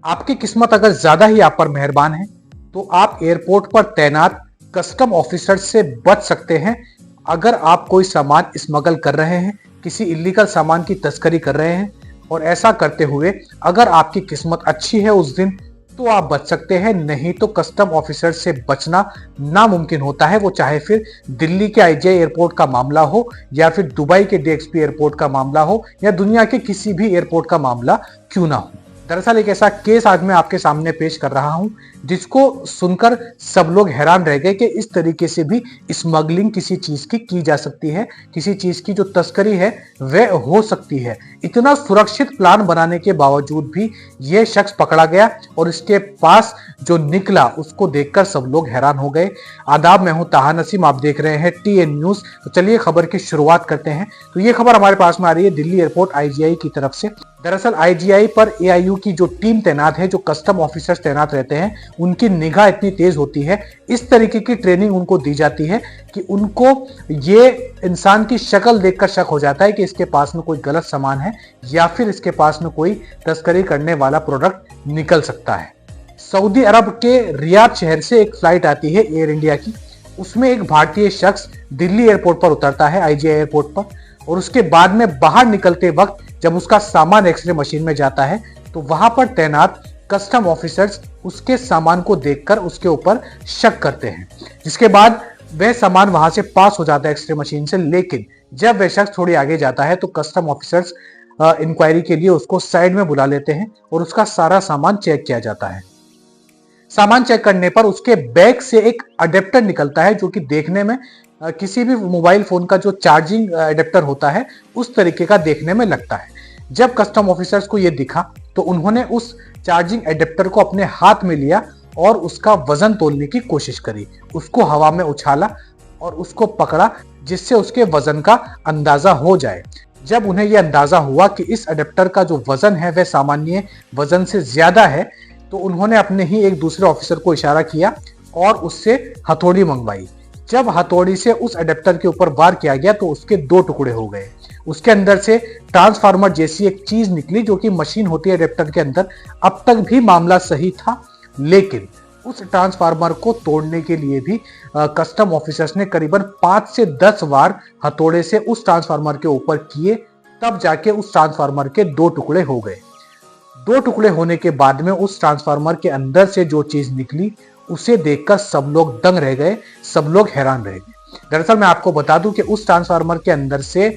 आपकी किस्मत अगर ज्यादा ही आप पर मेहरबान है तो आप एयरपोर्ट पर तैनात कस्टम ऑफिसर से बच सकते हैं। अगर आप कोई सामान स्मगल कर रहे हैं, किसी इलीगल सामान की तस्करी कर रहे हैं, और ऐसा करते हुए अगर आपकी किस्मत अच्छी है उस दिन तो आप बच सकते हैं, नहीं तो कस्टम ऑफिसर से बचना नामुमकिन होता है। वो चाहे फिर दिल्ली के आईजीआई एयरपोर्ट का मामला हो या फिर दुबई के डीएक्सपी एयरपोर्ट का मामला हो या दुनिया के किसी भी एयरपोर्ट का मामला क्यों ना हो। दरअसल एक ऐसा केस आज मैं आपके सामने पेश कर रहा हूं जिसको सुनकर सब लोग हैरान रह गए कि इस तरीके से भी स्मगलिंग किसी चीज की जा सकती है, किसी चीज की जो तस्करी है वह हो सकती है। इतना सुरक्षित प्लान बनाने के बावजूद भी यह शख्स पकड़ा गया और इसके पास जो निकला उसको देखकर सब लोग हैरान हो गए। आदाब, मैं हूं ताहा नसीम, आप देख रहे हैं टीएन न्यूज। तो चलिए खबर की शुरुआत करते हैं। तो ये खबर हमारे पास में आ रही है दिल्ली एयरपोर्ट आईजीआई की तरफ से। दरअसल आईजीआई पर एआईयू की जो टीम तैनात है, जो कस्टम ऑफिसर्स तैनात रहते हैं, उनकी निगाह इतनी तेज होती है, इस तरीके की ट्रेनिंग उनको दी जाती है कि उनको ये इंसान की शक्ल देखकर शक हो जाता है कि इसके पास में कोई गलत सामान है या फिर इसके पास में कोई तस्करी करने वाला प्रोडक्ट निकल सकता है। सऊदी अरब के रियाद शहर से एक फ्लाइट आती है एयर इंडिया की। उसमें एक भारतीय शख्स दिल्ली एयरपोर्ट पर उतरता है, आईजीआई एयरपोर्ट पर, और उसके बाद में बाहर निकलते वक्त जब उसका सामान एक्सरे मशीन में जाता है तो वहां पर तैनात कस्टम ऑफिसर्स उसके सामान को देखकर उसके ऊपर शक करते हैं, जिसके बाद वह सामान वहां से पास हो जाता है एक्सरे मशीन से। लेकिन जब वह शख्स थोड़ी आगे जाता है तो कस्टम ऑफिसर्स इंक्वायरी के लिए उसको साइड में बुला लेते हैं और उसका सारा सामान चेक किया जाता है। सामान चेक करने पर उसके बैग से एक अडेप्टर निकलता है जो कि देखने में किसी भी मोबाइल फोन का जो चार्जिंग अडेप्टर होता है उस तरीके का देखने में लगता है। जब कस्टम ऑफिसर्स को यह दिखा तो उन्होंने उस चार्जिंग अडेप्टर को अपने हाथ में लिया और उसका वजन तोलने की कोशिश करी। उसको हवा में उछाला और उसको पकड़ा जिससे उसके वजन का अंदाजा हो जाए। जब उन्हें यह अंदाजा हुआ कि इस अडेप्टर का जो वजन है वह सामान्य वजन से ज्यादा है तो उन्होंने अपने ही एक दूसरे ऑफिसर को इशारा किया और उससे हथौड़ी मंगवाई। जब हथौड़ी से उस अडेप्टर के ऊपर वार किया गया तो उसके दो टुकड़े हो गए। उसके अंदर से ट्रांसफार्मर जैसी एक चीज निकली जो कि मशीन होती है अडेप्टर के अंदर। अब तक भी मामला सही था, लेकिन उस ट्रांसफार्मर को तोड़ने के लिए भी कस्टम ऑफिसर्स ने करीबन 5 से 10 वार हथौड़े से उस ट्रांसफार्मर के ऊपर किए, तब जाके उस ट्रांसफार्मर के दो टुकड़े हो गए। दो टुकड़े होने के बाद में उस ट्रांसफार्मर के अंदर से जो चीज निकली उसे देखकर सब लोग दंग रह गए, सब लोग हैरान रह गए। दरअसल मैं आपको बता दूं कि उस ट्रांसफार्मर के अंदर से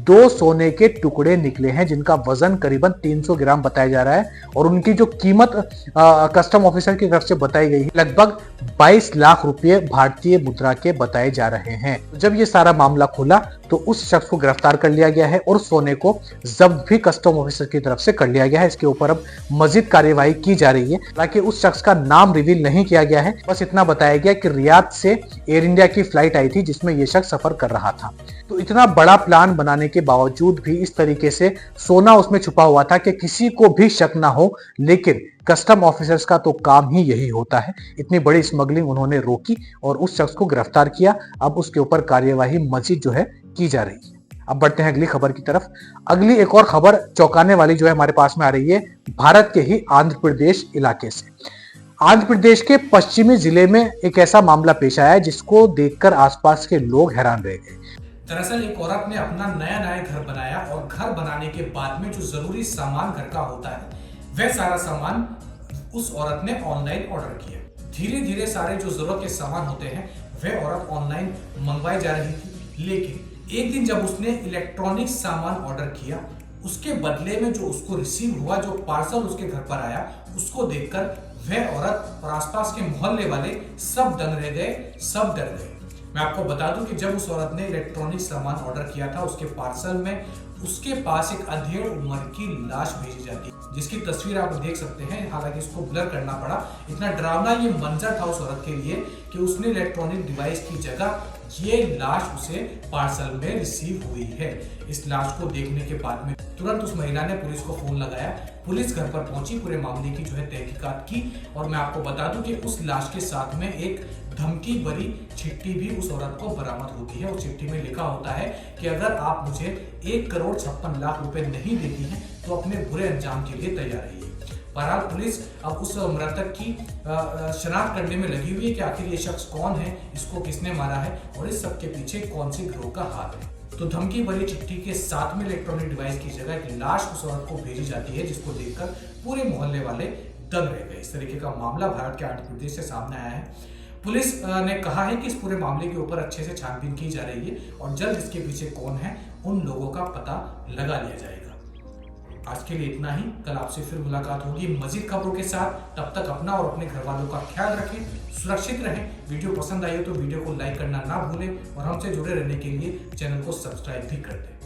2 सोने के टुकड़े निकले हैं जिनका वजन करीबन 300 ग्राम बताया जा रहा है और उनकी जो कीमत कस्टम ऑफिसर की तरफ से बताई गई है लगभग 22 लाख रुपए भारतीय मुद्रा के बताए जा रहे हैं। जब ये सारा मामला खुला तो उस शख्स को गिरफ्तार कर लिया गया है और सोने को जब्त भी कस्टम ऑफिसर की तरफ से कर लिया गया है। इसके ऊपर अब मजीद कार्यवाही की जा रही है। हालांकि उस शख्स का नाम रिवील नहीं किया गया है, बस इतना बताया गया कि रियाद से एयर इंडिया की फ्लाइट आई थी जिसमें यह शख्स सफर कर रहा था। तो इतना बड़ा प्लान बनाने के बावजूद भी इस तरीके से सोना उसमें छुपा हुआ था कि किसी को भी शक ना हो। लेकिन कस्टम ऑफिसर्स का तो काम ही यही होता है। इतनी बड़ी स्मगलिंग उन्होंने रोकी और उस शख्स को गिरफ्तार किया। अब उसके ऊपर कार्यवाही मजीद जो है की जा रही है। अब बढ़ते हैं अगली खबर की तरफ। अगली एक और खबर चौंकाने वाली जो है हमारे पास में आ रही है भारत के ही आंध्र प्रदेश इलाके से। आंध्र प्रदेश के पश्चिमी जिले में एक ऐसा मामला पेश आया है जिसको देखकर आसपास के लोग हैरान रह गए। दरअसल एक औरत ने अपना नया घर बनाया और घर बनाने के बाद में जो जरूरी सामान घर का होता है वह सारा सामान उस औरत ने ऑनलाइन ऑर्डर किया। धीरे धीरे सारे जो जरूरत के सामान होते हैं वह औरत ऑनलाइन मंगवाई जा रही थी। लेकिन एक दिन जब उसने इलेक्ट्रॉनिक सामान ऑर्डर किया, उसके बदले में जो उसको रिसीव हुआ, जो पार्सल उसके घर पर आया, उसको देखकर वह औरत और आसपास के मोहल्ले वाले सब दंग रह गए, सब डर गए। मैं आपको बता दूं कि जब उस औरत ने इलेक्ट्रॉनिक सामान ऑर्डर किया था उसके पार्सल में उसके पास एक अधेड़ उम्र की लाश भेजी जाती है, जिसकी तस्वीर आप देख सकते हैं। हालांकि इसको ब्लर करना पड़ा, इतना डरावना ये मंजर था उस औरत के लिए कि उसने इलेक्ट्रॉनिक डिवाइस की जगह ये लाश उसे पार्सल में रिसीव हुई है। इस लाश को देखने के बाद में तुरंत उस महिला ने पुलिस को फोन लगाया। पुलिस घर पर पहुंची, पूरे मामले की जो है तहकीकात की और मैं आपको बता दूं कि उस लाश के साथ में एक धमकी भरी चिट्ठी भी उस औरत को बरामद होती है। उस चिट्ठी में लिखा होता है कि अगर आप मुझे 1,56,00,000 रुपए नहीं देती हैं तो अपने बुरे अंजाम के लिए तैयार रहिए। बहरहाल पुलिस अब उस मृतक की शनाख्त करने में लगी हुई है कि आखिर ये शख्स कौन है, इसको किसने मारा है और इस सब के पीछे कौन सी गिरोह का हाथ है। तो धमकी भरी चिट्ठी के साथ में इलेक्ट्रॉनिक डिवाइस की जगह एक लाश उस औरत को भेजी जाती है, जिसको देखकर पूरे मोहल्ले वाले दंग रह गए। इस तरीके का मामला भारत के आंध्र प्रदेश से सामने आया है। पुलिस ने कहा है कि इस पूरे मामले के ऊपर अच्छे से छानबीन की जा रही है और जल्द इसके पीछे कौन है उन लोगों का पता लगा लिया जाएगा। आज के लिए इतना ही। कल आपसे फिर मुलाकात होगी मजीद खबरों के साथ। तब तक अपना और अपने घर वालों का ख्याल रखें, सुरक्षित रहें। वीडियो पसंद आई हो तो वीडियो को लाइक करना ना भूलें और हमसे जुड़े रहने के लिए चैनल को सब्सक्राइब भी कर दें।